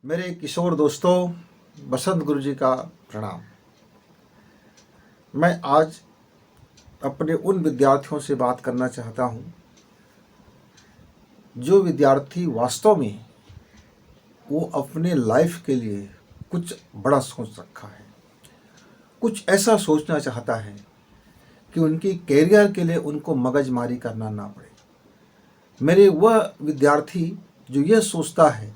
मेरे किशोर दोस्तों, बसंत गुरु जी का प्रणाम। मैं आज अपने उन विद्यार्थियों से बात करना चाहता हूं जो विद्यार्थी वास्तव में वो अपने लाइफ के लिए कुछ बड़ा सोच रखा है, कुछ ऐसा सोचना चाहता है कि उनकी कैरियर के लिए उनको मगजमारी करना ना पड़े। मेरे वह विद्यार्थी जो यह सोचता है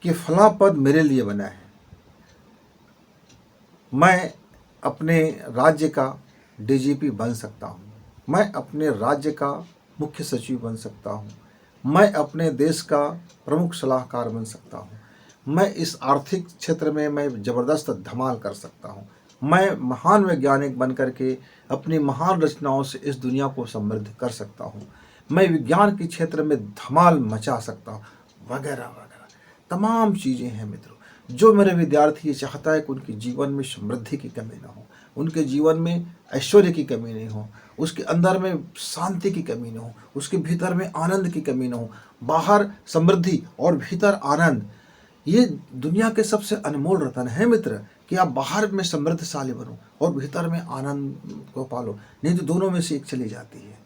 कि फला पद मेरे लिए बना है, मैं अपने राज्य का डीजीपी बन सकता हूँ, मैं अपने राज्य का मुख्य सचिव बन सकता हूँ, मैं अपने देश का प्रमुख सलाहकार बन सकता हूँ, मैं इस आर्थिक क्षेत्र में मैं ज़बरदस्त धमाल कर सकता हूँ, मैं महान वैज्ञानिक बन करके अपनी महान रचनाओं से इस दुनिया को समृद्ध कर सकता हूँ, मैं विज्ञान के क्षेत्र में धमाल मचा सकता हूँ, वगैरह वगैरह तमाम चीज़ें हैं मित्रों। जो मेरे विद्यार्थी ये चाहता है कि उनके जीवन में समृद्धि की कमी ना हो, उनके जीवन में ऐश्वर्य की कमी नहीं हो, उसके अंदर में शांति की कमी ना हो, उसके भीतर में आनंद की कमी ना हो। बाहर समृद्धि और भीतर आनंद, ये दुनिया के सबसे अनमोल रतन है मित्र, कि आप बाहर में समृद्धशाली बनो और भीतर में आनंद को पालो। नहीं तो दोनों में से एक चली जाती है।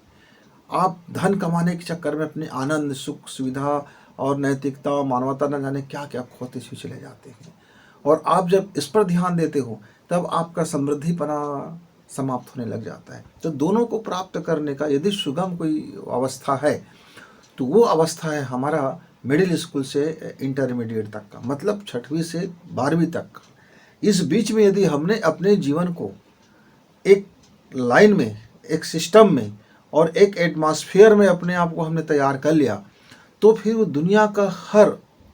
आप धन कमाने के चक्कर में अपने आनंद, सुख, सुविधा और नैतिकता, मानवता न जाने क्या क्या खोते हुए चले जाते हैं। और आप जब इस पर ध्यान देते हो तब आपका समृद्धिपना समाप्त होने लग जाता है। तो दोनों को प्राप्त करने का यदि सुगम कोई अवस्था है तो वो अवस्था है हमारा मिडिल स्कूल से इंटरमीडिएट तक का, मतलब 6वीं से 12वीं तक का। इस बीच में यदि हमने अपने जीवन को एक लाइन में, एक सिस्टम में और एक एटमॉस्फेयर में अपने आप को हमने तैयार कर लिया तो फिर वो दुनिया का हर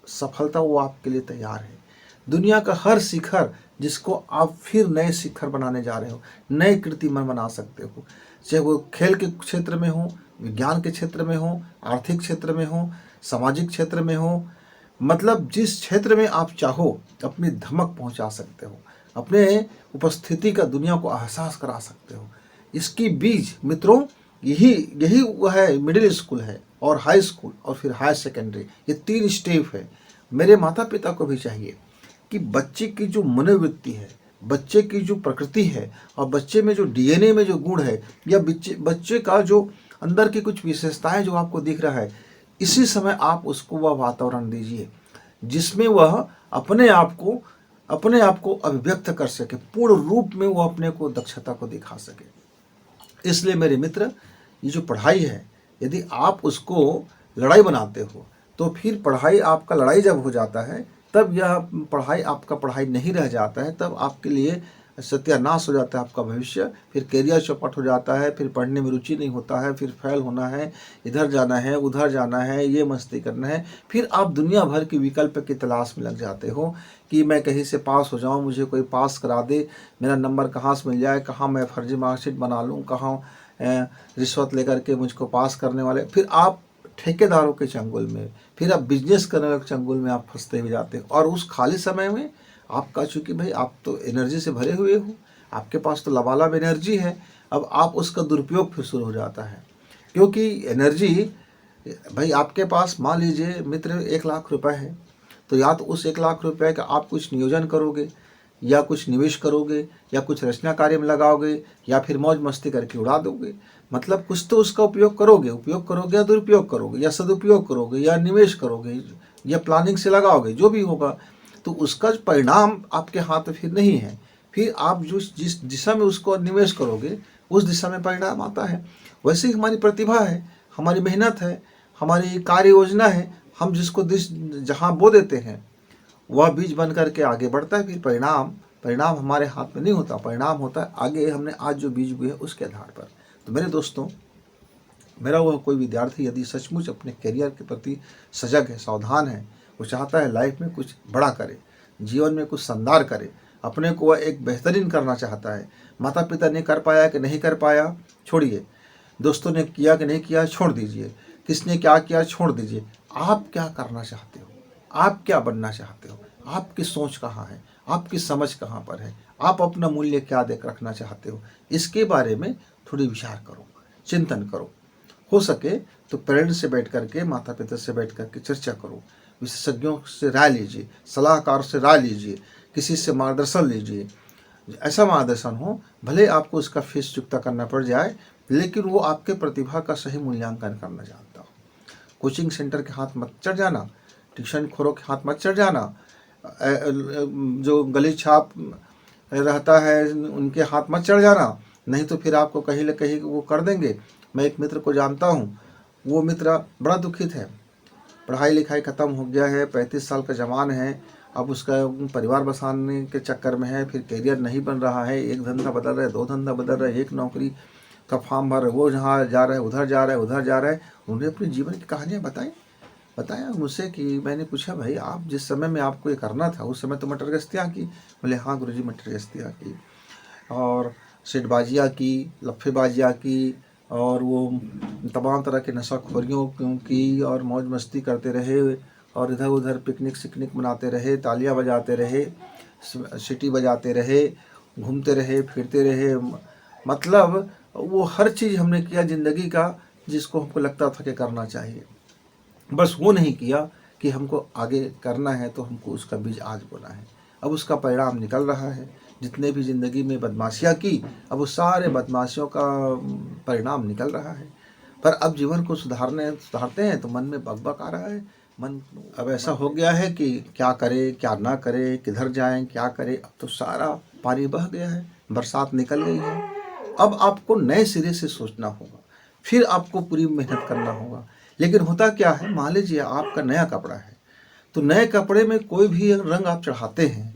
सफलता वो आपके लिए तैयार है। दुनिया का हर शिखर जिसको आप फिर नए शिखर बनाने जा रहे हो, नए कीर्तिमान बना सकते हो, चाहे वो खेल के क्षेत्र में हो, विज्ञान के क्षेत्र में हो, आर्थिक क्षेत्र में हो, सामाजिक क्षेत्र में हो, मतलब जिस क्षेत्र में आप चाहो अपनी धमक पहुंचा सकते हो, अपने उपस्थिति का दुनिया को एहसास करा सकते हो। इसकी बीज मित्रों यही यही वो है, मिडिल स्कूल है और हाई स्कूल और फिर हायर सेकेंडरी, ये 3 स्टेप है। मेरे माता पिता को भी चाहिए कि बच्चे की जो मनोवृत्ति है, बच्चे की जो प्रकृति है और बच्चे में जो डीएनए में जो गुण है, या बच्चे का जो अंदर की कुछ विशेषताएं जो आपको दिख रहा है, इसी समय आप उसको वह वातावरण दीजिए जिसमें वह अपने आप को अभिव्यक्त कर सके, पूर्ण रूप में वो अपने को दक्षता को दिखा सके। इसलिए मेरे मित्र, ये जो पढ़ाई है, यदि आप उसको लड़ाई बनाते हो तो फिर पढ़ाई आपका लड़ाई जब हो जाता है तब यह पढ़ाई आपका पढ़ाई नहीं रह जाता है, तब आपके लिए सत्यानाश हो जाता है आपका भविष्य। फिर कैरियर चौपट हो जाता है, फिर पढ़ने में रुचि नहीं होता है, फिर फेल होना है, इधर जाना है, उधर जाना है, ये मस्ती करना है। फिर आप दुनिया भर की विकल्प की तलाश में लग जाते हो कि मैं कहीं से पास हो जाऊं, मुझे कोई पास करा दे, मेरा नंबर कहाँ से मिल जाए, कहाँ मैं फर्जी मार्कशीट बना लूँ, कहाँ रिश्वत लेकर के मुझको पास करने वाले। फिर आप ठेकेदारों के चंगुल में, फिर आप बिजनेस करने वाले चंगुल में आप फंसते हुए जाते हो। और उस खाली समय में आपका, चूँकि भाई आप तो एनर्जी से भरे हुए हो, आपके पास तो लबालब एनर्जी है, अब आप उसका दुरुपयोग फिर शुरू हो जाता है। क्योंकि एनर्जी भाई आपके पास, मान लीजिए मित्र 1 लाख रुपए है, तो या तो उस 1 लाख रुपए का आप कुछ नियोजन करोगे, या कुछ निवेश करोगे, या कुछ रचना कार्य में लगाओगे, या फिर मौज मस्ती करके उड़ा दोगे। मतलब कुछ तो उसका उपयोग करोगे या दुरुपयोग करोगे, या सदुपयोग करोगे, या निवेश करोगे, या प्लानिंग से लगाओगे, जो भी होगा। तो उसका परिणाम आपके हाथ में फिर नहीं है। फिर आप जिस दिशा में उसको निवेश करोगे उस दिशा में परिणाम आता है। वैसे ही हमारी प्रतिभा है, हमारी मेहनत है, हमारी कार्य योजना है, हम जिसको जहाँ बो देते हैं वह बीज बन करके आगे बढ़ता है। फिर परिणाम हमारे हाथ में नहीं होता, परिणाम होता है आगे हमने आज जो बीज बोए उसके आधार पर। तो मेरे दोस्तों, मेरा वह कोई विद्यार्थी यदि सचमुच अपने करियर के प्रति सजग है, सावधान है, वो चाहता है लाइफ में कुछ बड़ा करे, जीवन में कुछ शानदार करे, अपने को वह एक बेहतरीन करना चाहता है। माता पिता ने कर पाया कि नहीं कर पाया छोड़िए, दोस्तों ने किया कि नहीं किया छोड़ दीजिए, किसने क्या किया छोड़ दीजिए। आप क्या करना चाहते हो, आप क्या बनना चाहते हो, आपकी सोच कहाँ है, आपकी समझ कहाँ पर है, आप अपना मूल्य क्या देख रखना चाहते हो, इसके बारे में थोड़ी विचार करो, चिंतन करो। हो सके तो पेरेंट्स से बैठ करके, माता पिता से बैठ करके चर्चा करो। विशेषज्ञों से राय लीजिए, सलाहकार से राय लीजिए, किसी से मार्गदर्शन लीजिए। ऐसा मार्गदर्शन हो, भले आपको उसका फीस चुकता करना पड़ जाए, लेकिन वो आपके प्रतिभा का सही मूल्यांकन करना जानता हो। कोचिंग सेंटर के हाथ मत चढ़ जाना, ट्यूशन खोरों के हाथ मत चढ़ जाना, जो गली छाप रहता है उनके हाथ मत चढ़ जाना, नहीं तो फिर आपको कहीं न कहीं वो कर देंगे। मैं एक मित्र को जानता हूँ, वो मित्र बड़ा दुखित है, पढ़ाई लिखाई ख़त्म हो गया है, 35 साल का जवान है, अब उसका परिवार बसाने के चक्कर में है, फिर करियर नहीं बन रहा है, एक धंधा बदल रहा है, 2 धंधा बदल रहा है, एक नौकरी का फॉर्म भर रहा है, वो जहाँ जा रहा है उधर जा रहा है, उधर जा रहा है। उन्होंने अपने जीवन की कहानियाँ बताया मुझसे कि मैंने पूछा, भाई आप जिस समय में आपको ये करना था उस समय तो मटर गश्तियाँ की? बोले हाँ गुरुजी, मटर गश्तियाँ की, और सेटबाजियाँ की, लफ़ेबाजियाँ की, और वो तमाम तरह के नशाखोरियों की, और मौज मस्ती करते रहे, और इधर उधर पिकनिक सिकनिक मनाते रहे, तालियां बजाते रहे, सीटी बजाते रहे, घूमते रहे, फिरते रहे। मतलब वो हर चीज़ हमने किया ज़िंदगी का जिसको हमको लगता था कि करना चाहिए, बस वो नहीं किया कि हमको आगे करना है तो हमको उसका बीज आज बोना है। अब उसका परिणाम निकल रहा है। जितने भी ज़िंदगी में बदमाशियाँ की, अब वो सारे बदमाशियों का परिणाम निकल रहा है। पर अब जीवन को सुधारते हैं तो मन में बकबक आ रहा है। मन अब ऐसा हो गया है कि क्या करें क्या ना करें, किधर जाएं क्या करें। अब तो सारा पानी बह गया है, बरसात निकल गई है। अब आपको नए सिरे से सोचना होगा, फिर आपको पूरी मेहनत करना होगा। लेकिन होता क्या है, मान लीजिए आपका नया कपड़ा है, तो नए कपड़े में कोई भी रंग आप चढ़ाते हैं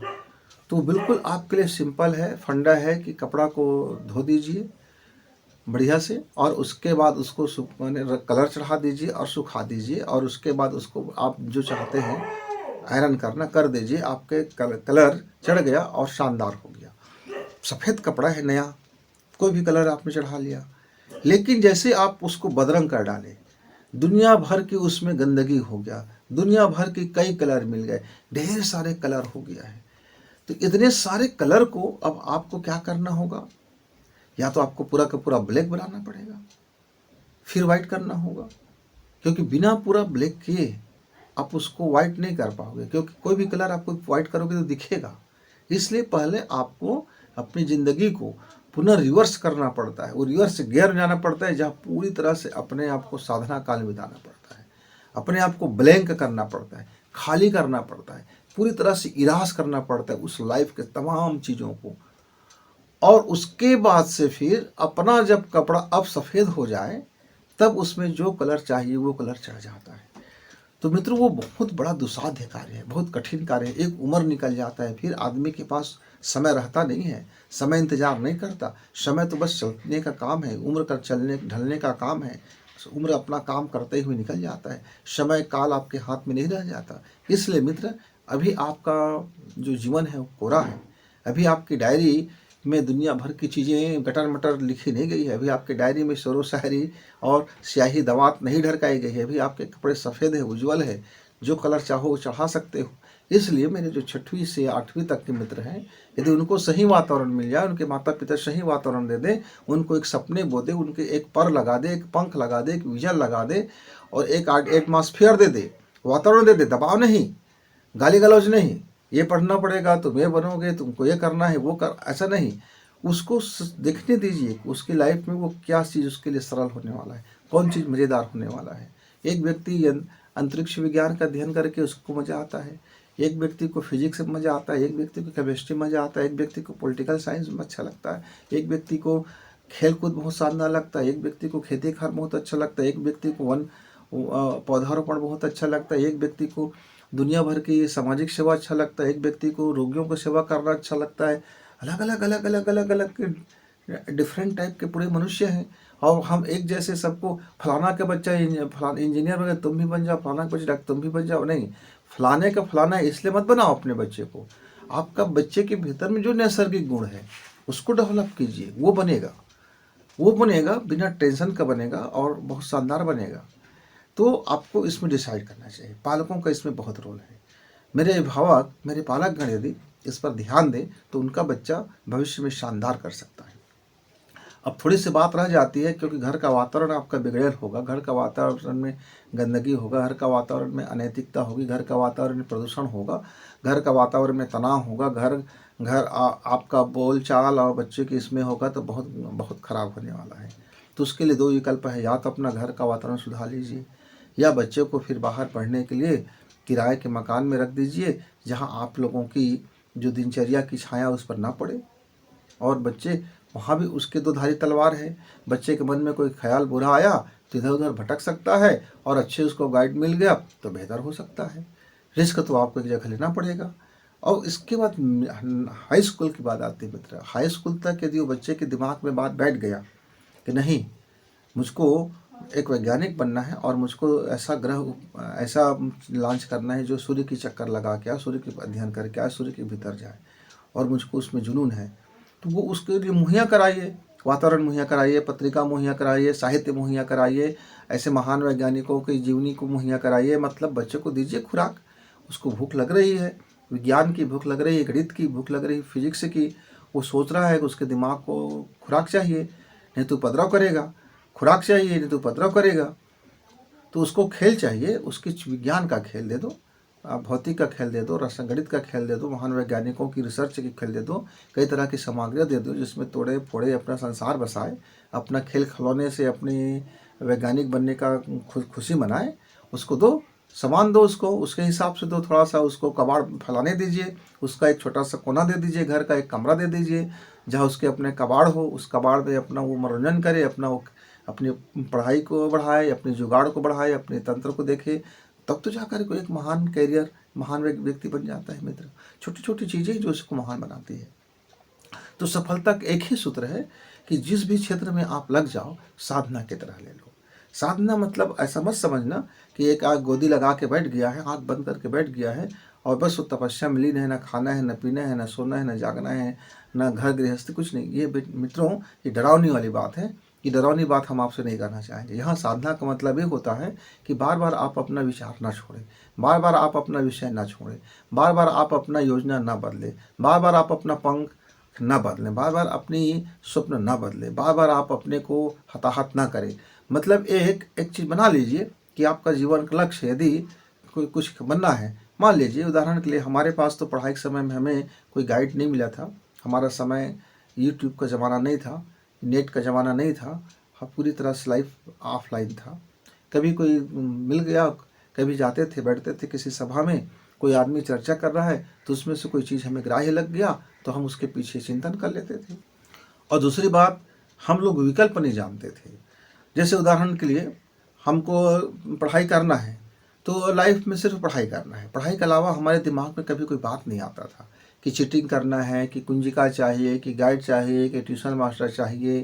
तो बिल्कुल आपके लिए सिंपल है, फंडा है कि कपड़ा को धो दीजिए बढ़िया से, और उसके बाद उसको माने कलर चढ़ा दीजिए और सुखा दीजिए, और उसके बाद उसको आप जो चाहते हैं आयरन करना कर दीजिए। आपके कलर चढ़ गया और शानदार हो गया। सफ़ेद कपड़ा है नया, कोई भी कलर आपने चढ़ा लिया, लेकिन जैसे आप उसको बदरंग कर डालें, दुनिया भर की उसमें गंदगी हो गया, दुनिया भर के कई कलर मिल गए, ढेर सारे कलर हो गया है। तो इतने सारे कलर को अब आपको क्या करना होगा, या तो आपको पूरा का पूरा ब्लैक बनाना पड़ेगा, फिर वाइट करना होगा, क्योंकि बिना पूरा ब्लैक किए आप उसको वाइट नहीं कर पाओगे, क्योंकि कोई भी कलर आपको वाइट करोगे तो दिखेगा। इसलिए पहले आपको अपनी ज़िंदगी को पुनः रिवर्स करना पड़ता है, वो रिवर्स गियर में जाना पड़ता है, जहाँ पूरी तरह से अपने आप को साधना काल में बिताना पड़ता है, अपने आप को ब्लैंक करना पड़ता है, खाली करना पड़ता है, पूरी तरह से इरास करना पड़ता है उस लाइफ के तमाम चीज़ों को। और उसके बाद से फिर अपना जब कपड़ा अब सफ़ेद हो जाए, तब उसमें जो कलर चाहिए वो कलर चढ़ जाता है। तो मित्रों, वो बहुत बड़ा दुस्साध्य कार्य है, बहुत कठिन कार्य है। एक उम्र निकल जाता है, फिर आदमी के पास समय रहता नहीं है, समय इंतजार नहीं करता। समय तो बस चलने का काम है, उम्र का चलने ढलने का काम है। उम्र अपना काम करते हुए निकल जाता है, समय काल आपके हाथ में नहीं रह जाता। इसलिए मित्र, अभी आपका जो जीवन है वो कोरा है। अभी आपकी डायरी में दुनिया भर की चीज़ें गटर मटर लिखी नहीं गई है। अभी आपकी डायरी में शेरो शायरी और स्याही दवात नहीं ढरकाई गई है। अभी आपके कपड़े सफ़ेद है, उज्ज्वल है, जो कलर चाहो वो चढ़ा सकते हो। इसलिए मेरे जो 6वीं से 8वीं तक के मित्र हैं, यदि उनको सही वातावरण मिल जाए, उनके माता पिता सही वातावरण दे दें, उनको एक सपने बो दे, उनके एक पर लगा दे, एक पंख लगा दे, एक विजन लगा दे, और एक एटमॉस्फेयर दे दे, वातावरण दे दे, दबाव नहीं, गाली गलौज नहीं, ये पढ़ना पड़ेगा तुम ये बनोगे, तुमको ये करना है वो कर, ऐसा नहीं। उसको देखने दीजिए उसकी लाइफ में वो क्या चीज़ उसके लिए सरल होने वाला है, कौन चीज़ मज़ेदार होने वाला है। एक व्यक्ति अंतरिक्ष विज्ञान का अध्ययन करके उसको मज़ा आता है, एक व्यक्ति को फिजिक्स में मज़ा आता है, एक व्यक्ति को केमिस्ट्री में मज़ा आता है, एक व्यक्ति को पॉलिटिकल साइंस में अच्छा लगता है, एक व्यक्ति को खेल कूद बहुत शानदार लगता है, एक व्यक्ति को खेती खार बहुत अच्छा लगता है, एक व्यक्ति को वन पौधारोपण बहुत अच्छा लगता है, एक व्यक्ति को दुनिया भर की सामाजिक सेवा अच्छा लगता है, एक व्यक्ति को रोगियों को सेवा करना अच्छा लगता है। अलग अलग अलग अलग अलग अलग डिफरेंट टाइप के पूरे मनुष्य हैं, और हम एक जैसे सबको फलाना का बच्चा फलाना इंजीनियर बने तुम भी बन जाओ, फलाना का बच्चा तुम भी बन जाओ, नहीं। फलाने का फलाना है इसलिए मत बनाओ अपने बच्चे को। आपका बच्चे के भीतर में जो नैसर्गिक गुण है उसको डेवलप कीजिए, वो बनेगा बिना टेंशन का बनेगा और बहुत शानदार बनेगा। तो आपको इसमें डिसाइड करना चाहिए, पालकों का इसमें बहुत रोल है। मेरे अभिभावक, मेरे पालकगण यदि इस पर ध्यान दें तो उनका बच्चा भविष्य में शानदार कर सकता है। अब थोड़ी सी बात रह जाती है, क्योंकि घर का वातावरण आपका बिगड़ेल होगा, घर का वातावरण में गंदगी होगा, घर का वातावरण में अनैतिकता होगी, घर का वातावरण में प्रदूषण होगा, घर का वातावरण में तनाव होगा, आपका बोल चाल और बच्चे की इसमें होगा तो बहुत बहुत ख़राब होने वाला है। तो उसके लिए दो विकल्प है, या तो अपना घर का वातावरण सुधार लीजिए, या बच्चे को फिर बाहर पढ़ने के लिए किराए के मकान में रख दीजिए, जहाँ आप लोगों की जो दिनचर्या की छाया उस पर ना पड़े। और बच्चे वहाँ भी उसके दो धारी तलवार है, बच्चे के मन में कोई ख्याल बुरा आया तो इधर उधर भटक सकता है, और अच्छे उसको गाइड मिल गया तो बेहतर हो सकता है। रिस्क तो आपको एक जगह लेना पड़ेगा। और इसके बाद हाई स्कूल की बात आती है मित्र। हाई स्कूल तक यदि वो बच्चे के दिमाग में बात बैठ गया कि नहीं, मुझको एक वैज्ञानिक बनना है और मुझको ऐसा लॉन्च करना है जो सूर्य की चक्कर लगा के सूर्य के अध्ययन करके सूर्य के भीतर जाए, और मुझको उसमें जुनून है, तो वो उसके लिए मुहैया कराइए, वातावरण मुहैया कराइए, पत्रिका मुहैया कराइए, साहित्य मुहैया कराइए, ऐसे महान वैज्ञानिकों की जीवनी को मुहैया कराइए। मतलब बच्चे को दीजिए खुराक। उसको भूख लग रही है, विज्ञान की भूख लग रही है, गणित की भूख लग रही है, फिजिक्स की, वो सोच रहा है कि उसके दिमाग को खुराक चाहिए, नहीं तो उपद्रव करेगा। खुराक चाहिए नहीं तो उपद्रव करेगा। तो उसको खेल चाहिए, उसके विज्ञान का खेल दे दो, भौतिक का खेल दे दो, रसायन गणित का खेल दे दो, महान वैज्ञानिकों की रिसर्च की खेल दे दो, कई तरह की सामग्रियाँ दे दो जिसमें तोड़े फोड़े अपना संसार बसाए, अपना खेल खिलौने से अपनी वैज्ञानिक बनने का खुशी मनाए। उसको दो, सामान दो उसको, उसके हिसाब से दो, थोड़ा सा उसको कबाड़ फैलाने दीजिए, उसका एक छोटा सा कोना दे दीजिए, घर का एक कमरा दे दीजिए जहाँ उसके अपने कबाड़ हो, उस कबाड़ में अपना वो मनोरंजन करे, अपना वो अपनी पढ़ाई को बढ़ाए, अपने जुगाड़ को बढ़ाए, अपने तंत्र को देखे, तब तो जाकर कोई एक महान कैरियर, महान व्यक्ति बन जाता है मित्र। छोटी छोटी चीज़ें जो इसको महान बनाती है। तो सफलता का एक ही सूत्र है कि जिस भी क्षेत्र में आप लग जाओ, साधना की तरह ले लो। साधना मतलब ऐसा मत समझना कि एक आँख गोदी लगा के बैठ गया है, आँख बंद करके बैठ गया है और बस वो तपस्या मिली नहीं, ना खाना है, ना पीना है, ना सोना है, ना जागना है, ना घर गृहस्थी, कुछ नहीं। ये मित्रों, ये डरावनी वाली बात है। ये डरावनी बात हम आपसे नहीं करना चाहेंगे। यहाँ साधना का मतलब ये होता है कि बार बार आप अपना विचार ना छोड़ें, बार बार आप अपना विषय ना छोड़ें, बार बार आप अपना योजना ना बदलें, बार बार आप अपना पंख ना बदलें, बार बार अपनी स्वप्न ना बदलें, बार बार आप अपने को हताहत ना करें। मतलब एक एक चीज़ बना लीजिए कि आपका जीवन का लक्ष्य यदि कोई कुछ बनना है, मान लीजिए उदाहरण के लिए हमारे पास तो पढ़ाई के समय में हमें कोई गाइड नहीं मिला था। हमारा समय यूट्यूब का ज़माना नहीं था, नेट का ज़माना नहीं था, पूरी तरह से लाइफ ऑफलाइन था। कभी कोई मिल गया, कभी जाते थे, बैठते थे किसी सभा में, कोई आदमी चर्चा कर रहा है तो उसमें से कोई चीज़ हमें ग्राह्य लग गया तो हम उसके पीछे चिंतन कर लेते थे। और दूसरी बात, हम लोग विकल्प नहीं जानते थे। जैसे उदाहरण के लिए हमको पढ़ाई करना है तो लाइफ में सिर्फ पढ़ाई करना है, पढ़ाई के अलावा हमारे दिमाग में कभी कोई बात नहीं आता था कि चीटिंग करना है, कि कुंजिका चाहिए, कि गाइड चाहिए, कि ट्यूशन मास्टर चाहिए,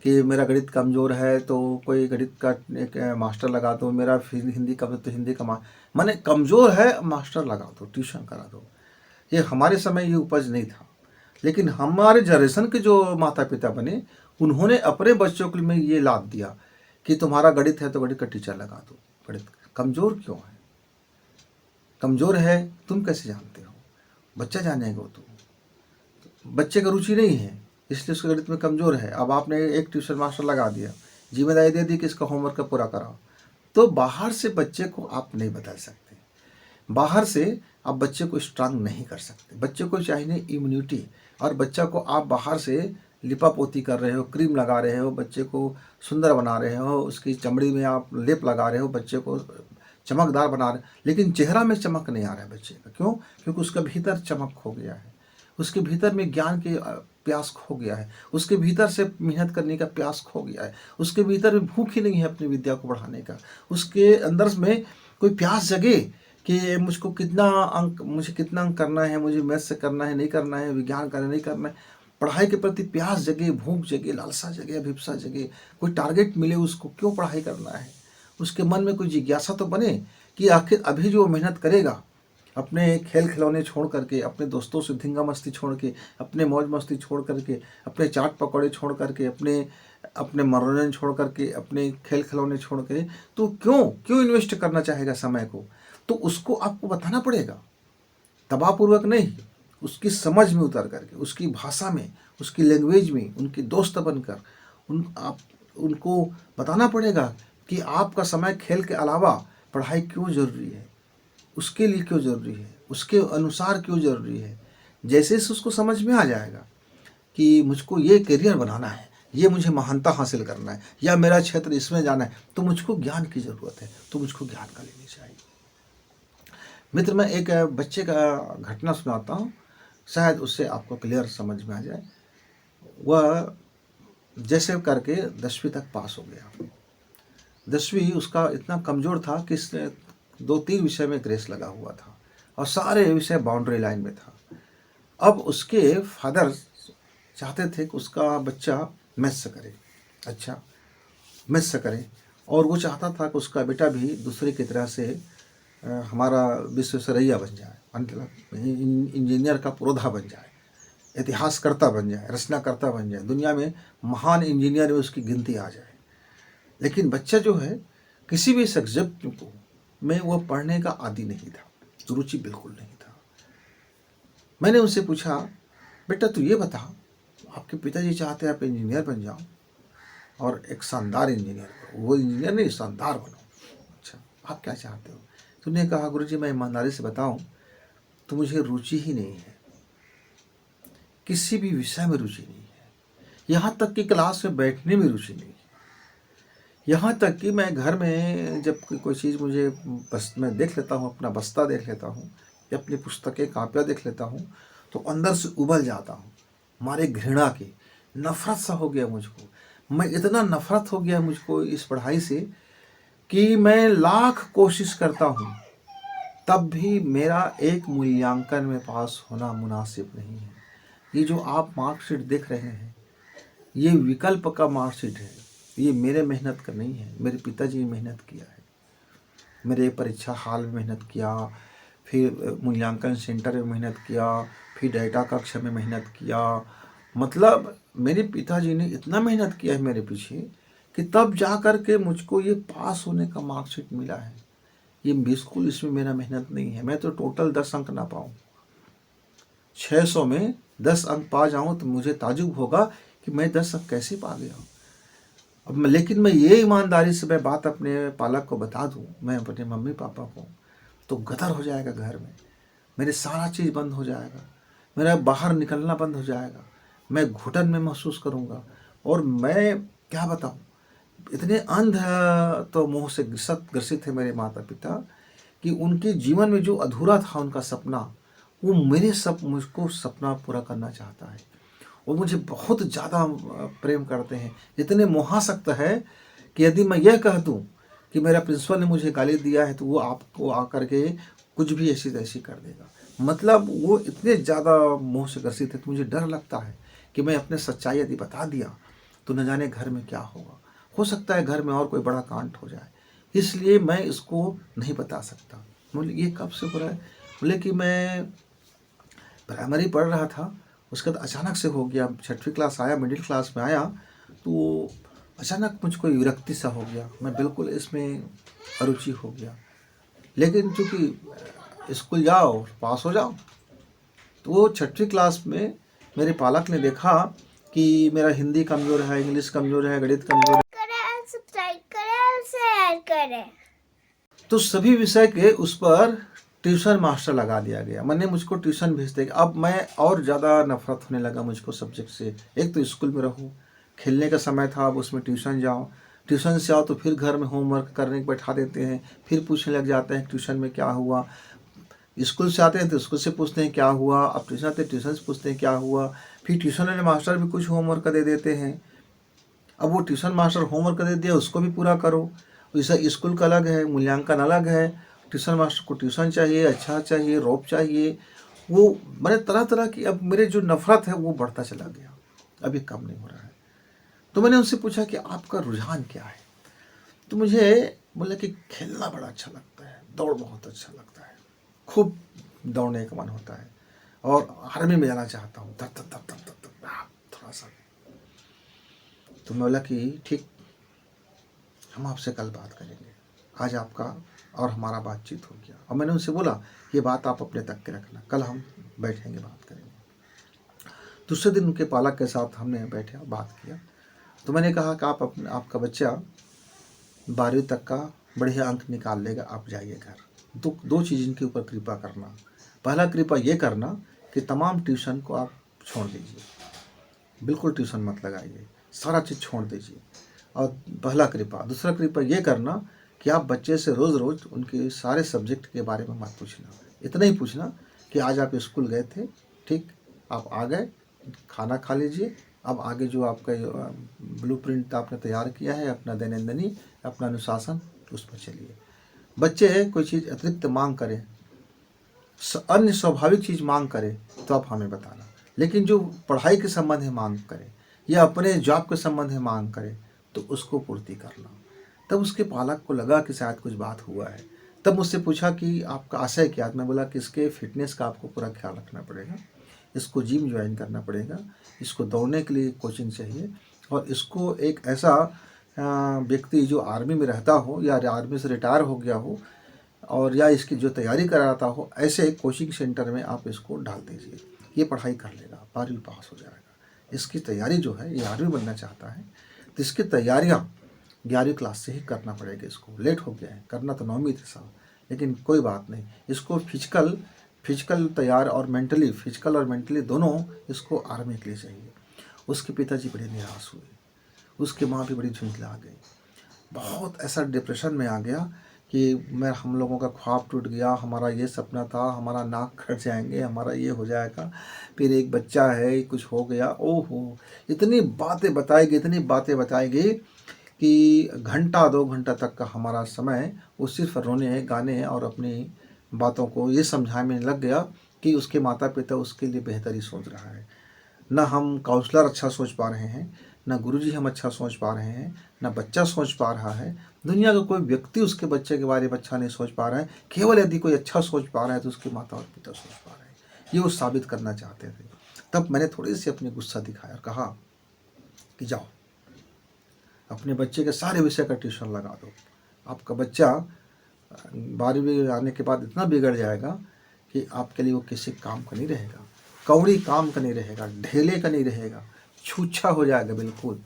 कि मेरा गणित कमज़ोर है तो कोई गणित का एक मास्टर लगा दो, मेरा हिंदी कमज़ोर तो हिंदी का माने कमज़ोर है, मास्टर लगा दो, ट्यूशन करा दो। ये हमारे समय ये उपज नहीं था। लेकिन हमारे जनरेशन के जो माता पिता बने, उन्होंने अपने बच्चों के में ये लाद दिया कि तुम्हारा गणित है तो गणित का टीचर लगा दो। गणित कमज़ोर क्यों है? कमज़ोर है तुम कैसे जानते हो? बच्चा जानेगा। तो बच्चे का रुचि नहीं है इसलिए उसके गणित में कमज़ोर है। अब आपने एक ट्यूशन मास्टर लगा दिया, जिम्मेदारी दे दी कि इसका होमवर्क का पूरा कराओ। तो बाहर से बच्चे को आप नहीं बदल सकते, बाहर से आप बच्चे को स्ट्रांग नहीं कर सकते। बच्चे को चाहिए इम्यूनिटी, और बच्चा को आप बाहर से लिपा पोती कर रहे हो, क्रीम लगा रहे हो, बच्चे को सुंदर बना रहे हो, उसकी चमड़ी में आप लेप लगा रहे हो, बच्चे को चमकदार बना रहे हो, लेकिन चेहरा में चमक नहीं आ रहा है बच्चे का। क्यों? क्योंकि उसका भीतर चमक खो गया है, उसके भीतर में ज्ञान के प्यास खो गया है, उसके भीतर से मेहनत करने का प्यास खो गया है, उसके भीतर में भूख ही नहीं है अपनी विद्या को बढ़ाने का। उसके अंदर में कोई प्यास जगे कि मुझे कितना अंक करना है, मुझे मैथ से करना है, नहीं करना है, विज्ञान करना नहीं करना है, पढ़ाई के प्रति प्यास जगे, भूख जगे, लालसा जगे, अभिप्सा जगे, कोई टारगेट मिले उसको, क्यों पढ़ाई करना है। उसके मन में कोई जिज्ञासा तो बने कि आखिर अभी जो मेहनत करेगा, अपने खेल खिलौने छोड़ करके, अपने दोस्तों से धिंगा मस्ती छोड़ के, अपने मौज मस्ती छोड़ करके, अपने चाट पकौड़े छोड़ करके, अपने मनोरंजन छोड़ करके, अपने खेल खिलौने छोड़ के, तो क्यों इन्वेस्ट करना चाहेगा समय को? तो उसको आपको बताना पड़ेगा, दबावपूर्वक नहीं, उसकी समझ में उतर करके, उसकी भाषा में, उसकी लैंग्वेज में, उनकी दोस्त बनकर आप उनको बताना पड़ेगा कि आपका समय खेल के अलावा पढ़ाई क्यों ज़रूरी है, उसके लिए क्यों ज़रूरी है, उसके अनुसार क्यों ज़रूरी है। जैसे से उसको समझ में आ जाएगा कि मुझको ये करियर बनाना है, ये मुझे महानता हासिल करना है, या मेरा क्षेत्र इसमें जाना है, तो मुझको ज्ञान की ज़रूरत है, तो मुझको ज्ञान का लेनी चाहिए। मित्र, मैं एक बच्चे का घटना सुनाता हूँ, शायद उससे आपको क्लियर समझ में आ जाए। वह जैसे करके 10वीं तक पास हो गया। 10वीं उसका इतना कमज़ोर था कि 2-3 विषय में ग्रेस लगा हुआ था और सारे विषय बाउंड्री लाइन में था। अब उसके फादर चाहते थे कि उसका बच्चा मैथ्स करे, अच्छा मैथ्स करे, और वो चाहता था कि उसका बेटा भी दूसरे की तरह से हमारा विश्वेश्वरैया बन जाए, मतलब इंजीनियर का पुरोधा बन जाए, इतिहासकर्ता बन जाए, रचनाकर्ता बन जाए, दुनिया में महान इंजीनियर में उसकी गिनती आ जाए। लेकिन बच्चा जो है किसी भी सब्जेक्ट को में वो पढ़ने का आदी नहीं था, रुचि बिल्कुल नहीं था। मैंने उनसे पूछा, बेटा तू ये बता, आपके पिताजी चाहते हैं आप इंजीनियर बन जाओ और एक शानदार इंजीनियर बनो, वो इंजीनियर नहीं शानदार बनो, अच्छा आप क्या चाहते हो? तो उन्होंने कहा, गुरुजी मैं ईमानदारी से बताऊं तो मुझे रुचि ही नहीं है, किसी भी विषय में रुचि नहीं है, यहाँ तक कि क्लास में बैठने में रुचि नहीं है। यहाँ तक कि मैं घर में जब कोई चीज़ मुझे बस मैं देख लेता हूँ, अपना बस्ता देख लेता हूँ या अपनी पुस्तकें कापियाँ देख लेता हूँ, तो अंदर से उबल जाता हूँ, मारे घृणा की, नफ़रत सा हो गया मुझको। मैं इतना नफ़रत हो गया मुझको इस पढ़ाई से कि मैं लाख कोशिश करता हूँ, तब भी मेरा एक मूल्यांकन में पास होना मुनासिब नहीं है। ये जो आप मार्कशीट देख रहे हैं, ये विकल्प का मार्कशीट है, ये मेरे मेहनत का नहीं है, मेरे पिताजी ने मेहनत किया है, मेरे परीक्षा हॉल में मेहनत किया, फिर मूल्यांकन सेंटर में मेहनत किया, फिर डाटा कक्ष में मेहनत किया, मतलब मेरे पिताजी ने इतना मेहनत किया है मेरे पीछे कि तब जा कर के मुझको ये पास होने का मार्कशीट मिला है। ये बिल्कुल इसमें मेरा मेहनत नहीं है। मैं तो टोटल 10 अंक ना पाऊँ, 600 में 10 अंक पा जाऊँ तो मुझे ताजुब होगा कि मैं 10 अंक कैसे पा गया। अब लेकिन मैं ये ईमानदारी से मैं बात अपने पालक को बता दूँ, मैं अपने मम्मी पापा को, तो गदर हो जाएगा घर में, मेरे सारा चीज़ बंद हो जाएगा, मेरा बाहर निकलना बंद हो जाएगा, मैं घुटन में महसूस करूँगा। और मैं क्या बताऊँ, इतने अंध तो मोह से ग्रसित थे मेरे माता पिता कि उनके जीवन में जो अधूरा था उनका सपना, वो मुझको सपना पूरा करना चाहता है। वो मुझे बहुत ज़्यादा प्रेम करते हैं, इतने मोहासक्त है कि यदि मैं यह कह दूँ कि मेरा प्रिंसिपल ने मुझे गाली दिया है तो वो आपको आकर के कुछ भी ऐसी तैसी कर देगा। मतलब वो इतने ज़्यादा मोह से ग्रसित है, तो मुझे डर लगता है कि मैं अपने सच्चाई यदि बता दिया तो न जाने घर में क्या होगा, हो सकता है घर में और कोई बड़ा कांड हो जाए, इसलिए मैं इसको नहीं बता सकता। बोले ये कब से हो रहा है? बोले कि मैं प्राइमरी पढ़ रहा था, उसके बाद अचानक से हो गया, 6वीं क्लास आया, मिडिल क्लास में आया तो अचानक मुझको विरक्ति सा हो गया, मैं बिल्कुल इसमें अरुचि हो गया। लेकिन चूँकि स्कूल जाओ पास हो जाओ, तो वो 6वीं क्लास में मेरे पालक ने देखा कि मेरा हिंदी कमज़ोर है, इंग्लिश कमज़ोर है, गणित कमज़ोर है, सब्सक्राइब करें और शेयर करें। तो सभी विषय के उस पर ट्यूशन मास्टर लगा दिया गया। मैंने मुझको ट्यूशन भेज दिया। अब मैं और ज़्यादा नफरत होने लगा मुझको सब्जेक्ट से। एक तो स्कूल में रहूँ, खेलने का समय था, अब उसमें ट्यूशन जाओ, ट्यूशन से आओ तो फिर घर में होमवर्क करने को बैठा देते हैं, फिर पूछने लग जाते हैं ट्यूशन में क्या हुआ। स्कूल से आते हैं तो स्कूल से पूछते हैं क्या हुआ, अब ट्यूशन आते हैं ट्यूशन से पूछते हैं क्या हुआ, फिर ट्यूशन वाले मास्टर भी कुछ होमवर्क दे देते हैं। अब वो ट्यूशन मास्टर होमवर्क दे दिया, उसको भी पूरा करो। वैसा स्कूल का अलग है, मूल्यांकन अलग है, ट्यूशन मास्टर को ट्यूशन चाहिए, अच्छा चाहिए, रोब चाहिए, वो मैंने तरह तरह की, अब मेरे जो नफ़रत है वो बढ़ता चला गया, अभी कम नहीं हो रहा है। तो मैंने उनसे पूछा कि आपका रुझान क्या है? तो मुझे बोला कि खेलना बड़ा अच्छा लगता है, दौड़ बहुत अच्छा लगता है, खूब दौड़ने का मन होता है, और आर्मी में जाना चाहता हूँ, तब तब तब तब तब तब थोड़ा सा। तो मैं बोला कि ठीक, हम आपसे कल बात करेंगे, आज आपका और हमारा बातचीत हो गया। और मैंने उनसे बोला ये बात आप अपने तक के रखना, कल हम बैठेंगे बात करेंगे। दूसरे दिन उनके पालक के साथ हमने बैठे बात किया, तो मैंने कहा कि आपका बच्चा 12वीं तक का बढ़िया अंक निकाल लेगा, आप जाइए घर। दो चीज़ इनके ऊपर कृपा करना। पहला कृपा ये करना कि तमाम ट्यूशन को आप छोड़ दीजिए, बिल्कुल ट्यूशन मत लगाइए, सारा चीज़ छोड़ दीजिए। और पहला कृपा। दूसरा कृपा ये करना कि आप बच्चे से रोज़ रोज़ उनके सारे सब्जेक्ट के बारे में मत पूछना। इतना ही पूछना कि आज आप स्कूल गए थे, ठीक, आप आ गए, खाना खा लीजिए, अब आगे जो आपका ब्लूप्रिंट आपने तैयार किया है, अपना दैनंदिनी, अपना अनुशासन, उस पर चलिए। बच्चे कोई चीज़ अतिरिक्त मांग करें, अन्य स्वाभाविक चीज़ मांग करे तो आप हमें बताना, लेकिन जो पढ़ाई के संबंध में मांग करे या अपने जॉब के संबंध में मांग करे तो उसको पूर्ति करना। तब उसके पालक को लगा कि शायद कुछ बात हुआ है। तब मुझसे पूछा कि आपका आशय क्या है। मैं बोला कि इसके फिटनेस का आपको पूरा ख्याल रखना पड़ेगा, इसको जिम ज्वाइन करना पड़ेगा, इसको दौड़ने के लिए कोचिंग चाहिए, और इसको एक ऐसा व्यक्ति जो आर्मी में रहता हो या आर्मी से रिटायर हो गया हो और या इसकी जो तैयारी कराता हो, ऐसे कोचिंग सेंटर में आप इसको डाल दीजिए। ये पढ़ाई कर लेगा, 12वीं पास हो जाएगा। इसकी तैयारी जो है, ये आर्मी बनना चाहता है तो इसकी तैयारियाँ 11वीं क्लास से ही करना पड़ेगा। इसको लेट हो गया है, करना तो 9वीं थी साहब, लेकिन कोई बात नहीं। इसको फिजिकल तैयार और मेंटली, फिजिकल और मेंटली दोनों इसको आर्मी के लिए चाहिए। उसके पिताजी बड़े निराश हुए, उसकी माँ भी बड़ी झुंझला गई, बहुत ऐसा डिप्रेशन में आ गया कि हम लोगों का ख्वाब टूट गया, हमारा ये सपना था, हमारा नाक कट जाएंगे, हमारा ये हो जाएगा, फिर एक बच्चा है, कुछ हो गया, ओहो। इतनी बातें बताएगी कि घंटा 2 घंटा तक का हमारा समय वो सिर्फ रोने, गाने और अपनी बातों को ये समझाने में लग गया कि उसके माता पिता उसके लिए बेहतरी सोच रहा है। न हम काउंसलर अच्छा सोच पा रहे हैं, न गुरुजी हम अच्छा सोच पा रहे हैं, न बच्चा सोच पा रहा है, दुनिया का कोई व्यक्ति उसके बच्चे के बारे में अच्छा नहीं सोच पा रहा है। केवल यदि कोई अच्छा सोच पा रहा है तो उसके माता और पिता सोच पा रहे हैं। ये वो साबित करना चाहते थे। तब मैंने थोड़ी सी अपनी गुस्सा दिखाया और कहा कि जाओ अपने बच्चे के सारे विषय का ट्यूशन लगा दो। आपका बच्चा 12वीं आने के बाद इतना बिगड़ जाएगा कि आपके लिए वो किसी काम का नहीं रहेगा, कौड़ी काम का नहीं रहेगा, ढेले का नहीं रहेगा, छूछा हो जाएगा, बिल्कुल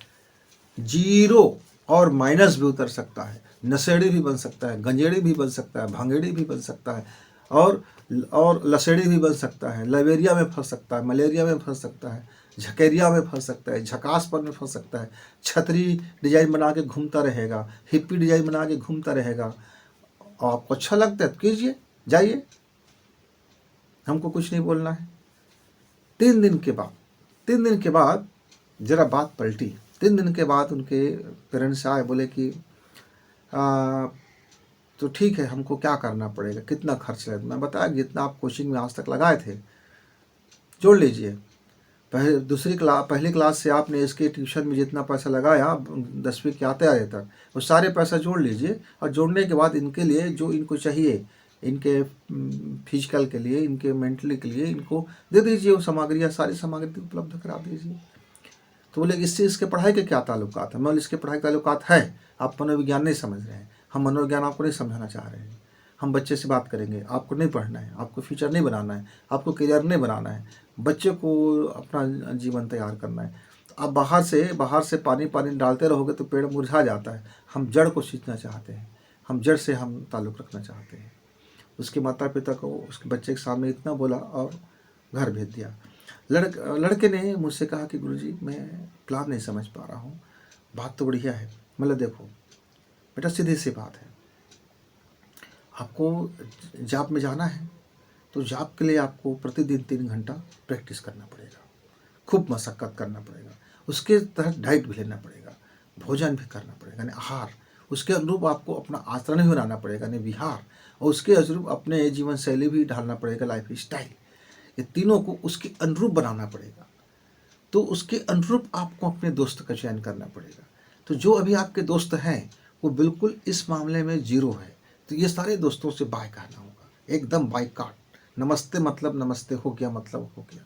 जीरो और माइनस भी उतर सकता है, नशेड़ी भी बन सकता है, गंजेड़ी भी बन सकता है, भांगेड़ी भी बन सकता है, और लसेड़ी भी बन सकता है, लवेरिया में फंस सकता है, मलेरिया में फंस सकता है, झकेरिया में फंस सकता है, झकासपन में फंस सकता है, छतरी डिजाइन बना के घूमता रहेगा, हिप्पी डिजाइन बना के घूमता रहेगा। और आपको अच्छा लगता है तो कीजिए, जाइए, हमको कुछ नहीं बोलना है। 3 दिन के बाद जरा बात पलटी। 3 दिन के बाद उनके पेरेंट्स आए, बोले कि तो ठीक है, हमको क्या करना पड़ेगा, कितना खर्च है। मैं बताया जितना आप कोचिंग में आज तक लगाए थे जोड़ लीजिए। पहली क्लास से आपने इसके ट्यूशन में जितना पैसा लगाया 10वीं के आते आए तक, वो सारे पैसा जोड़ लीजिए। और जोड़ने के बाद इनके लिए जो इनको चाहिए, इनके फिजिकल के लिए, इनके मेंटली के लिए, इनको दे दीजिए वो सामग्रियाँ, सारी सामग्री उपलब्ध करा दीजिए। तो बोले इससे इसके पढ़ाई के क्या ताल्लुकात है। मैं बोले इसके पढ़ाई के ताल्लुकात है, आप मनोविज्ञान नहीं समझ रहे हैं, हम मनोविज्ञान आपको नहीं समझाना चाह रहे हैं। हम बच्चे से बात करेंगे, आपको नहीं पढ़ना है, आपको फ्यूचर नहीं बनाना है, आपको करियर नहीं बनाना है, बच्चे को अपना जीवन तैयार करना है। तो आप बाहर से पानी डालते रहोगे तो पेड़ मुरझा जाता है। हम जड़ को सींचना चाहते हैं, हम जड़ से हम ताल्लुक़ रखना चाहते हैं। उसके माता पिता को उसके बच्चे के सामने इतना बोला और घर भेज दिया। लड़के ने मुझसे कहा कि गुरुजी मैं प्लान नहीं समझ पा रहा हूँ, बात तो बढ़िया है। मतलब देखो बेटा, सीधी सी बात है, आपको जॉब में जाना है तो जॉब के लिए आपको प्रतिदिन 3 घंटा प्रैक्टिस करना पड़ेगा, खूब मशक्क़त करना पड़ेगा, उसके तहत डाइट भी लेना पड़ेगा, भोजन भी करना पड़ेगा, यानी आहार, उसके अनुरूप आपको अपना आचरण भी बनाना पड़ेगा, यानी विहार, और उसके अनुरूप अपने जीवन शैली भी ढालना पड़ेगा, लाइफ स्टाइल। ये तीनों को उसके अनुरूप बनाना पड़ेगा। तो उसके अनुरूप आपको अपने दोस्त का चयन करना पड़ेगा। तो जो अभी आपके दोस्त हैं वो बिल्कुल इस मामले में जीरो है, तो ये सारे दोस्तों से बाय कहना होगा, एकदम बायकॉट। नमस्ते मतलब नमस्ते हो गया, मतलब हो गया।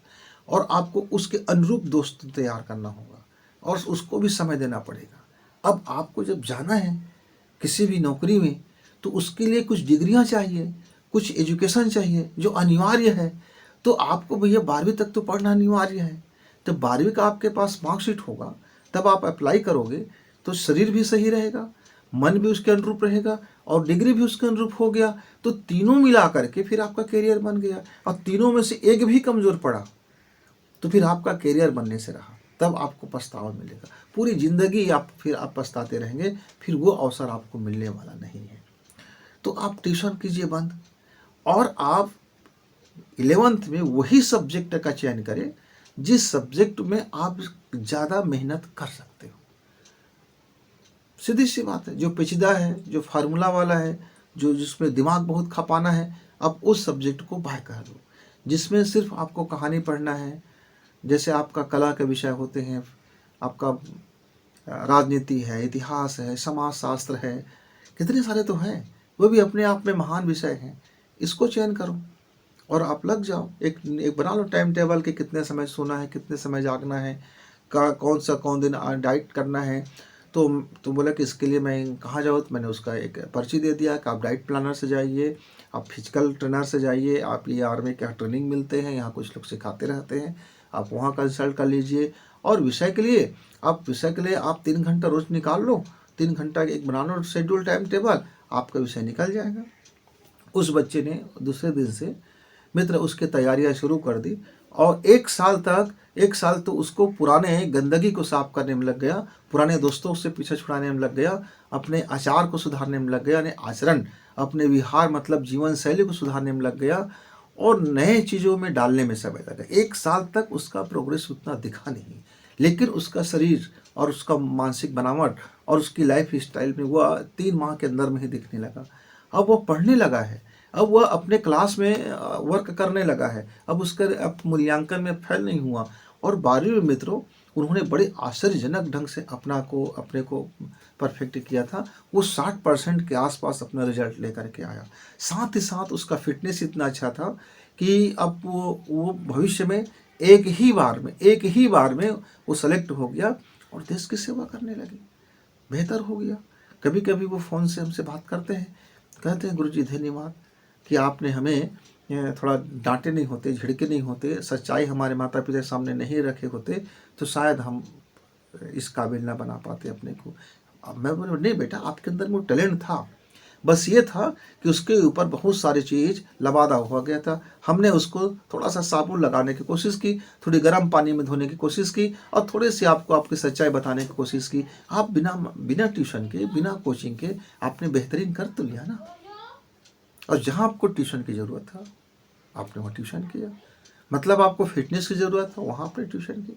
और आपको उसके अनुरूप दोस्त तैयार करना होगा और उसको भी समय देना पड़ेगा। अब आपको जब जाना है किसी भी नौकरी में तो उसके लिए कुछ डिग्रियां चाहिए, कुछ एजुकेशन चाहिए जो अनिवार्य है। तो आपको भैया 12वीं तक तो पढ़ना अनिवार्य है। जब 12वीं का आपके पास मार्कशीट होगा तब आप अप्लाई करोगे तो शरीर भी सही रहेगा, मन भी उसके अनुरूप रहेगा और डिग्री भी उसके अनुरूप हो गया, तो तीनों मिला करके फिर आपका करियर बन गया। और तीनों में से एक भी कमज़ोर पड़ा तो फिर आपका करियर बनने से रहा, तब आपको पछतावा मिलेगा। पूरी ज़िंदगी आप पछताते रहेंगे, फिर वो अवसर आपको मिलने वाला नहीं है। तो आप ट्यूशन कीजिए बंद, और आप 11th में वही सब्जेक्ट का चयन करें जिस सब्जेक्ट में आप ज़्यादा मेहनत कर सकते हो। सीधी सी बात है, जो पेचीदा है, जो फार्मूला वाला है, जिसमें दिमाग बहुत खपाना है, आप उस सब्जेक्ट को बाय कर लो। जिसमें सिर्फ आपको कहानी पढ़ना है, जैसे आपका कला के विषय होते हैं, आपका राजनीति है, इतिहास है, समाजशास्त्र है, कितने सारे तो हैं, वो भी अपने आप में महान विषय हैं। इसको चयन करो और आप लग जाओ। एक बना लो टाइम टेबल कि कितने समय सोना है, कितने समय जागना है, कौन दिन डाइट करना है। तो बोला कि इसके लिए मैं कहाँ जाऊँ, तो मैंने उसका एक पर्ची दे दिया कि आप डाइट प्लानर से जाइए, आप फिजिकल ट्रेनर से जाइए, आप ये आर्मी के ट्रेनिंग मिलते हैं, यहाँ कुछ लोग सिखाते रहते हैं, आप वहाँ कंसल्ट कर लीजिए। और विषय के लिए आप 3 घंटा रोज़ निकाल लो, 3 घंटा एक बना लो शेड्यूल टाइम टेबल, आपका विषय निकल जाएगा। उस बच्चे ने दूसरे दिन से मित्र उसकी तैयारियां शुरू कर दी और 1 साल तो उसको पुराने गंदगी को साफ करने में लग गया, पुराने दोस्तों से पीछे छुड़ाने में लग गया, अपने आचार को सुधारने में लग गया, यानी आचरण, अपने विहार मतलब जीवन शैली को सुधारने में लग गया और नए चीज़ों में डालने में समय लगा। 1 साल तक उसका प्रोग्रेस उतना दिखा नहीं, लेकिन उसका शरीर और उसका मानसिक बनावट और उसकी लाइफ स्टाइल में वह 3 माह के अंदर में ही दिखने लगा। अब वह पढ़ने लगा है, अब वह अपने क्लास में वर्क करने लगा है, अब अब मूल्यांकन में फेल नहीं हुआ। और 12वीं में मित्रों उन्होंने बड़े आश्चर्यजनक ढंग से अपने को परफेक्ट किया था। वो 60% के आसपास अपना रिजल्ट लेकर के आया। साथ ही साथ उसका फिटनेस इतना अच्छा था कि अब वो भविष्य में एक ही बार में वो सेलेक्ट हो गया और देश की सेवा करने लगे, बेहतर हो गया। कभी कभी वो फ़ोन से हमसे बात करते हैं, कहते हैं गुरुजी धन्यवाद कि आपने हमें थोड़ा डांटे नहीं होते, झिड़के नहीं होते, सच्चाई हमारे माता पिता सामने नहीं रखे होते तो शायद हम इस काबिल ना बना पाते अपने को। अब मैं बोला नहीं बेटा, आपके अंदर वो टैलेंट था, बस ये था कि उसके ऊपर बहुत सारी चीज़ लबादा हो गया था। हमने उसको थोड़ा सा साबुन लगाने की कोशिश की, थोड़ी गर्म पानी में धोने की कोशिश की और थोड़ी सी आपको आपकी सच्चाई बताने की कोशिश की। आप बिना ट्यूशन के, बिना कोचिंग के आपने बेहतरीन कर तो लिया ना। और जहाँ आपको ट्यूशन की ज़रूरत था आपने वहाँ ट्यूशन किया, मतलब आपको फिटनेस की ज़रूरत था वहाँ आपने ट्यूशन की,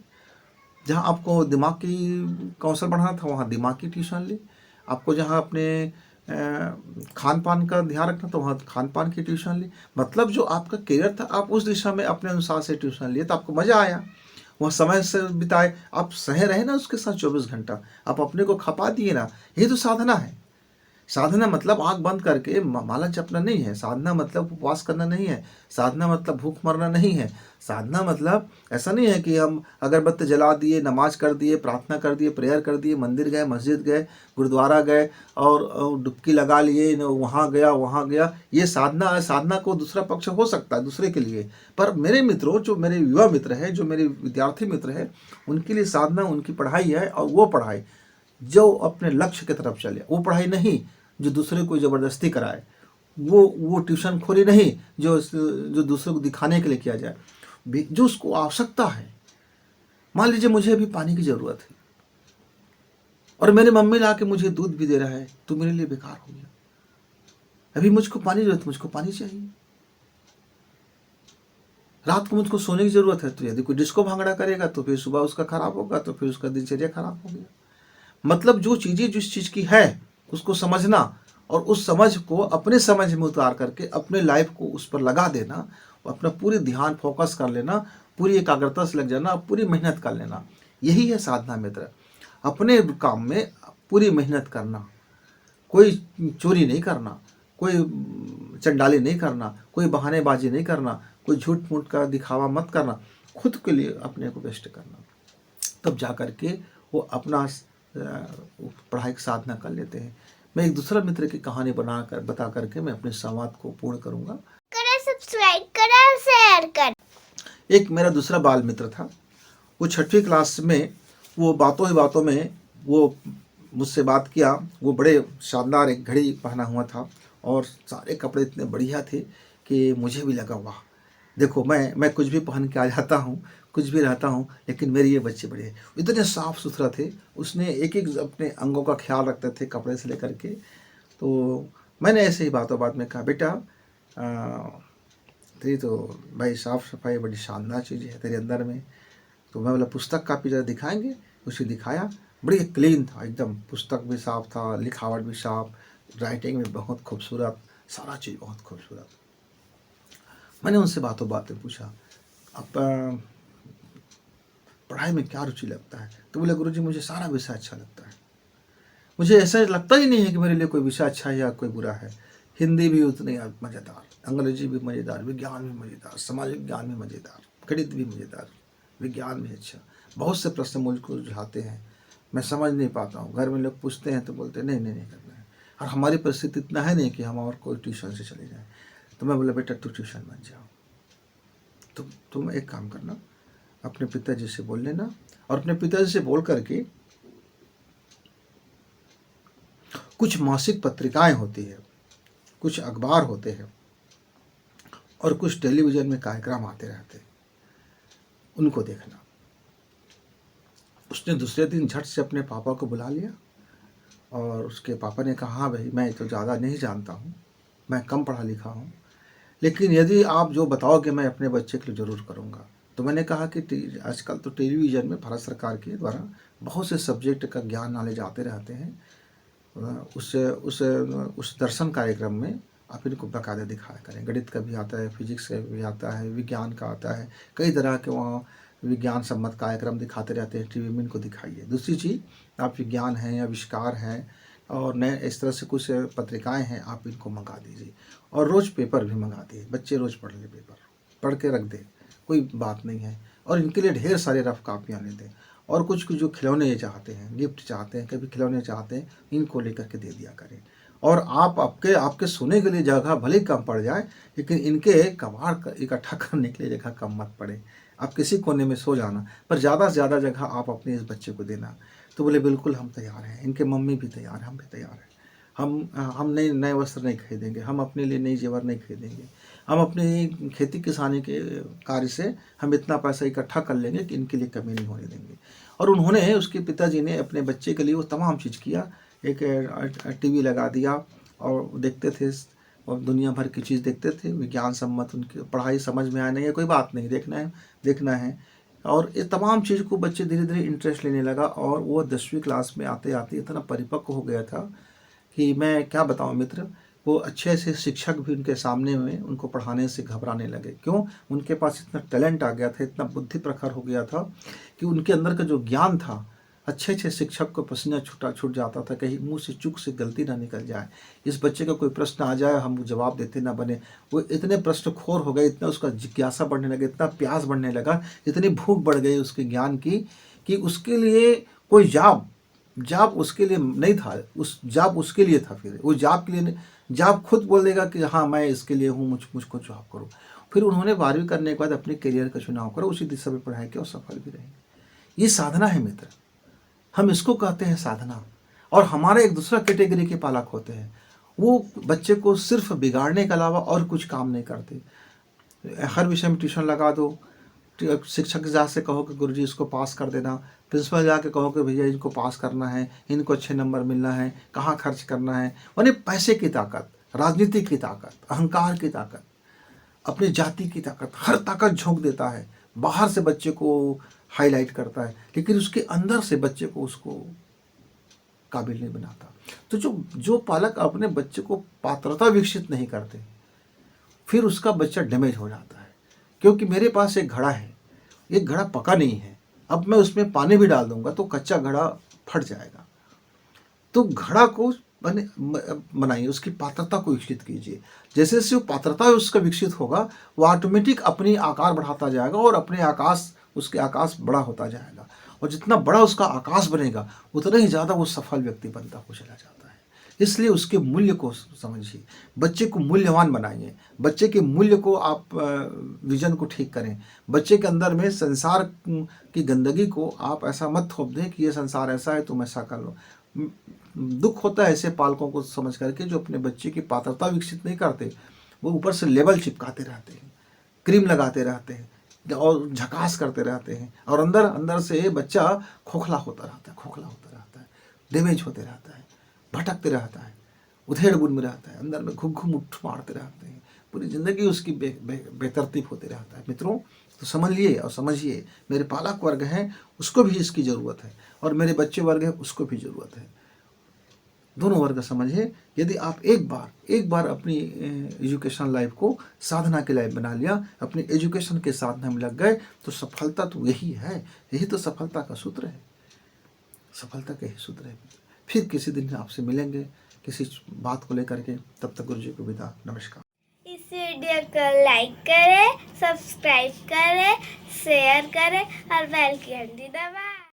जहाँ आपको दिमाग की कौशल बढ़ाना था वहाँ दिमाग की ट्यूशन ली, आपको जहाँ अपने खान पान का ध्यान रखना था वहाँ खान पान की ट्यूशन ली। मतलब जो आपका करियर था आप उस दिशा में अपने अनुसार से ट्यूशन लिए तो आपको मज़ा आया, वहाँ समय से बिताए, आप सहे रहे ना उसके साथ 24 घंटा, आप अपने को खपा दिए ना। यही तो साधना है। साधना मतलब आंख बंद करके माला जपना नहीं है, साधना मतलब उपवास करना नहीं है, साधना मतलब भूख मरना नहीं है। साधना मतलब ऐसा नहीं है कि हम अगरबत्ती जला दिए, नमाज कर दिए, प्रार्थना कर दिए, प्रेयर कर दिए, मंदिर गए, मस्जिद गए, गुरुद्वारा गए और डुबकी लगा लिए, वहाँ गया। ये साधना है। साधना को दूसरा पक्ष हो सकता है दूसरे के लिए, पर मेरे मित्रों, जो मेरे युवा मित्र हैं, जो मेरे विद्यार्थी मित्र हैं, उनके लिए साधना उनकी पढ़ाई है। और वो पढ़ाई जो अपने लक्ष्य की तरफ चले, वो पढ़ाई नहीं जो दूसरे को ज़बरदस्ती कराए, वो ट्यूशन खोरी नहीं जो दूसरे को दिखाने के लिए किया जाए, जो उसको आवश्यकता है। मान लीजिए मुझे अभी पानी की ज़रूरत है और मेरी मम्मी ला के मुझे दूध भी दे रहा है, तो मेरे लिए बेकार हो गया। अभी मुझको पानी ज़रूरत, मुझको पानी चाहिए। रात को मुझको सोने की ज़रूरत है, तो यदि कोई डिस्को भांगड़ा करेगा तो फिर सुबह उसका खराब होगा, तो फिर उसका दिनचर्या खराब हो गया। मतलब जो चीज़ें जिस चीज़ की है उसको समझना और उस समझ को अपने समझ में उतार करके अपने लाइफ को उस पर लगा देना, अपना पूरी ध्यान फोकस कर लेना, पूरी एकाग्रता से लग जाना, पूरी मेहनत कर लेना, यही है साधना मित्र। अपने काम में पूरी मेहनत करना, कोई चोरी नहीं करना, कोई चंडाली नहीं करना, कोई बहानेबाजी नहीं करना, कोई झूठ मूठ का दिखावा मत करना, खुद के लिए अपने को बेस्ट करना, तब जा कर के वो अपना पढ़ाई की साधना कर लेते हैं। मैं एक दूसरा मित्र की कहानी बता करके मैं अपने संवाद को पूर्ण करूंगा। सब्सक्राइब करें और शेयर करें। एक मेरा दूसरा बाल मित्र था, वो 6वीं क्लास में वो बातों ही बातों में वो मुझसे बात किया। वो बड़े शानदार एक घड़ी पहना हुआ था और सारे कपड़े इतने बढ़िया थे कि मुझे भी लगा वाह, देखो मैं कुछ भी पहन के आ जाता हूँ, कुछ भी रहता हूँ, लेकिन मेरे ये बच्चे बड़े इतने साफ़ सुथरा थे। उसने एक एक अपने अंगों का ख्याल रखते थे कपड़े से लेकर के। तो मैंने ऐसे ही बातों बात में कहा, बेटा तेरी तो भाई साफ़ सफाई बड़ी शानदार चीज़ है तेरे अंदर में। तो मैं बोला पुस्तक कापी ज़रा दिखाएंगे। उसे दिखाया, बड़ी क्लीन था एकदम, पुस्तक भी साफ़ था, लिखावट भी साफ़, राइटिंग भी बहुत खूबसूरत, सारा चीज़ बहुत खूबसूरत। मैंने उनसे बातों बातें पूछा, अब पढ़ाई में क्या रुचि लगता है? तो बोले गुरुजी मुझे सारा विषय अच्छा लगता है, मुझे ऐसा लगता ही नहीं है कि मेरे लिए कोई विषय अच्छा है या कोई बुरा है। हिंदी भी उतनी मज़ेदार, अंग्रेजी भी मज़ेदार, विज्ञान भी मज़ेदार, समाज विज्ञान भी मज़ेदार, गणित भी मज़ेदार, विज्ञान भी अच्छा। बहुत से प्रश्न मुझको सुलझाते हैं, मैं समझ नहीं पाता हूँ। घर में लोग पूछते हैं तो बोलते हैं नहीं करना है, और हमारी परिस्थिति इतना है नहीं कि हम और कोई ट्यूशन से चले जाएँ। तो मैं बोला बेटा तू ट्यूशन बन जाओ, तुम एक काम करना, अपने पिताजी से बोल लेना, और अपने पिताजी से बोल करके कुछ मासिक पत्रिकाएं होती है, कुछ अखबार होते हैं और कुछ टेलीविज़न में कार्यक्रम आते रहते हैं, उनको देखना। उसने दूसरे दिन झट से अपने पापा को बुला लिया और उसके पापा ने कहा, हाँ भाई मैं तो ज़्यादा नहीं जानता हूँ, मैं कम पढ़ा लिखा हूँ, लेकिन यदि आप जो बताओगे मैं अपने बच्चे के लिए ज़रूर करूँगा। तो मैंने कहा कि आजकल तो टेलीविज़न में भारत सरकार के द्वारा बहुत से सब्जेक्ट का ज्ञान नॉलेज आते रहते हैं, उस दर्शन कार्यक्रम में आप इनको बाकायदा दिखाया करें। गणित का भी आता है, फिजिक्स का भी आता है, विज्ञान का आता है, कई तरह के वहाँ विज्ञान सम्मत कार्यक्रम दिखाते रहते हैं टीवी में, इनको दिखाइए। दूसरी चीज़, आप विज्ञान हैं, आविष्कार हैं और नए इस तरह से कुछ पत्रिकाएं हैं, आप इनको मंगा दीजिए और रोज़ पेपर भी मंगा दिए, बच्चे रोज़ पढ़ लें, पेपर पढ़ के रख दें, कोई बात नहीं है। और इनके लिए ढेर सारे रफ कापियाँ ले दें, और कुछ जो खिलौने ये चाहते हैं, गिफ्ट चाहते हैं, कभी खिलौने चाहते हैं, इनको लेकर के दे दिया करें। और आप आपके सोने के लिए जगह भले ही कम पड़ जाए, लेकिन इनके कबाड़ इकट्ठा करने के लिए जगह कम मत पड़े। आप किसी कोने में सो जाना, पर ज़्यादा से ज़्यादा जगह आप अपने इस बच्चे को देना। तो बोले बिल्कुल हम तैयार हैं, इनके मम्मी भी तैयार हैं, हम भी तैयार हैं। हम नए वस्त्र नहीं खरीदेंगे, हम अपने लिए नई जेवर नहीं खरीदेंगे, हम अपनी खेती किसानी के कार्य से हम इतना पैसा इकट्ठा कर लेंगे कि इनके लिए कमी नहीं होने देंगे। और उन्होंने, उसके पिताजी ने अपने बच्चे के लिए वो तमाम चीज़ किया। एक टीवी लगा दिया और देखते थे, और दुनिया भर की चीज़ देखते थे, विज्ञान सम्मत। उनकी पढ़ाई समझ में आया नहीं है, कोई बात नहीं, देखना है। और ये तमाम चीज़ को बच्चे धीरे धीरे इंटरेस्ट लेने लगा, और वो 10वीं क्लास में आते आते इतना परिपक्व हो गया था कि मैं क्या बताऊं मित्र। वो अच्छे से शिक्षक भी उनके सामने में उनको पढ़ाने से घबराने लगे। क्यों? उनके पास इतना टैलेंट आ गया था, इतना बुद्धि प्रखर हो गया था कि उनके अंदर का जो ज्ञान था, अच्छे अच्छे शिक्षक को पसीना छूट जाता था, कहीं मुंह से चूक से गलती ना निकल जाए, इस बच्चे का कोई प्रश्न आ जाए हम जवाब देते ना बने। वो इतने प्रश्नखोर हो गए, इतना उसका जिज्ञासा बढ़ने लगा, इतना प्यास बढ़ने लगा, इतनी भूख बढ़ गई उसके ज्ञान की, कि उसके लिए कोई जाप उसके लिए नहीं था, उस जाप उसके लिए था। फिर वो जाप के लिए, जाप खुद बोल देगा कि हाँ मैं इसके लिए हूँ, मुझको जॉब करो। फिर उन्होंने 12वीं करने के बाद अपने करियर का चुनाव करा, उसी दिशा में पढ़ाई किया और सफल भी रहे। ये साधना है मित्र, हम इसको कहते हैं साधना। और हमारे एक दूसरा कैटेगरी के पालक होते हैं, वो बच्चे को सिर्फ बिगाड़ने के अलावा और कुछ काम नहीं करते। हर विषय में ट्यूशन लगा दो, शिक्षक जा से कहो कि गुरुजी इसको पास कर देना, प्रिंसिपल जाके कहो कि भैया इनको पास करना है, इनको अच्छे नंबर मिलना है, कहाँ खर्च करना है। यानी पैसे की ताकत, राजनीति की ताकत, अहंकार की ताकत, अपनी जाति की ताकत, हर ताकत झोंक देता है। बाहर से बच्चे को हाईलाइट करता है, लेकिन उसके अंदर से बच्चे को उसको काबिल नहीं बनाता। तो जो पालक अपने बच्चे को पात्रता विकसित नहीं करते, फिर उसका बच्चा डैमेज हो जाता है। क्योंकि मेरे पास एक घड़ा है, एक घड़ा पका नहीं है, अब मैं उसमें पानी भी डाल दूंगा तो कच्चा घड़ा फट जाएगा। तो घड़ा को बनाइए, उसकी पात्रता को विकसित कीजिए। जैसे जैसे वो पात्रता उसका विकसित होगा, वो ऑटोमेटिक अपनी आकार बढ़ाता जाएगा और अपने उसके आकाश बड़ा होता जाएगा। और जितना बड़ा उसका आकाश बनेगा, उतना ही ज़्यादा वो सफल व्यक्ति बनता हो चला जाता है। इसलिए उसके मूल्य को समझिए, बच्चे को मूल्यवान बनाइए, बच्चे के मूल्य को आप विजन को ठीक करें। बच्चे के अंदर में संसार की गंदगी को आप ऐसा मत थोप दें कि ये संसार ऐसा है तुम ऐसा कर लो। दुख होता है ऐसे पालकों को समझ करके जो अपने बच्चे की पात्रता विकसित नहीं करते, वो ऊपर से लेबल चिपकाते रहते हैं, क्रीम लगाते रहते हैं और झकास करते रहते हैं, और अंदर अंदर से बच्चा खोखला होता रहता है, खोखला होता रहता है, डैमेज होते रहता है, भटकते रहता है, उधेड़ बुन में रहता है, अंदर में घुम घुम उठ मारते रहते हैं, पूरी ज़िंदगी उसकी बेतरतीब होते रहता है। मित्रों, तो समझ लिए और समझिए, मेरे पालक वर्ग हैं उसको भी इसकी ज़रूरत है, और मेरे बच्चे वर्ग हैं उसको भी ज़रूरत है। दोनों वर्ग समझिए। यदि आप एक बार अपनी एजुकेशन लाइफ को साधना की लाइफ बना लिया, अपनी एजुकेशन के साधना में लग गए, तो सफलता तो यही है, यही तो सफलता का सूत्र है, सफलता का यही सूत्र है। फिर किसी दिन आपसे मिलेंगे किसी बात को लेकर के, तब तक गुरु जी को विदा, नमस्कार। इस वीडियो को लाइक करें, सब्सक्राइब करें, शेयर करें और बेल की घंटी दबाएं।